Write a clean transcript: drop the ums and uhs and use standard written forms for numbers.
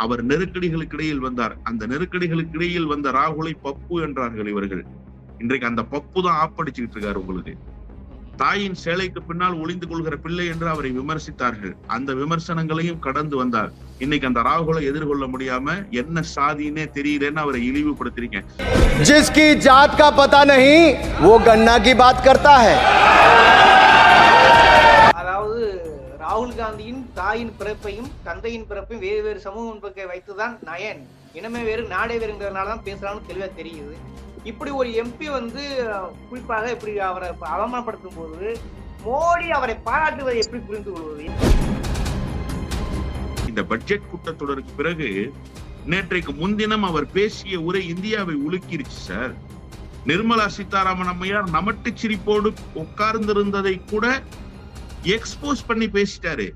அவர் நெருக்கடிகளுக்கு இடையில் வந்தார். அந்த நெருக்கடிகளுக்கு இடையில் வந்த ராகுலை பப்பு என்றார்கள் இவர்கள். இன்றைக்கு அந்த பப்பு தான் ஆப்படிச்சுக்கிட்டு இருக்காரு உங்களுக்கு. தாயின் சேலைக்கு பின்னால் ஒளிந்து கொள்கிற பிள்ளை என்று அவரை விமர்சித்தார்கள். அந்த விமர்சனங்களையும் கடந்து வந்தார். இன்னைக்கு அந்த ராகுலை எதிர்கொள்ள முடியாம என்ன சாதினே தெரியலன்னு அவரை இழிவுபடுத்துறீங்க. जिसकी जात का पता नहीं वो गन्ना की बात करता है. அதாவது ராகுல் காந்தியின் தாயின் பிறப்பையும் தந்தையின் பிறப்பையும் வேறு வேறு சமூக வைத்துதான் நயன் இனமே வேறு நாடே வேறுங்கிறதுனால தான் பேசுறான்னு தெளிவா தெரியுது. இப்படி ஒரு எம்பி குறிப்பாக இப்படி அவரை அவமானப்படுத்தும் போது மோடி அவரை பாராட்டுவதை எப்படி புரிந்து கொள்வது? இந்த பட்ஜெட் கூட்டத்தொடருக்கு பிறகு நேற்றைக்கு முன்தினம் அவர் பேசிய உரை இந்தியாவை உலுக்கிருச்சு சார். நிர்மலா சீதாராமன் அம்மையார் நமட்டு சிரிப்போடு உட்கார்ந்திருந்ததை கூட எக்ஸ்போஸ் பண்ணி பேசிட்டாரு.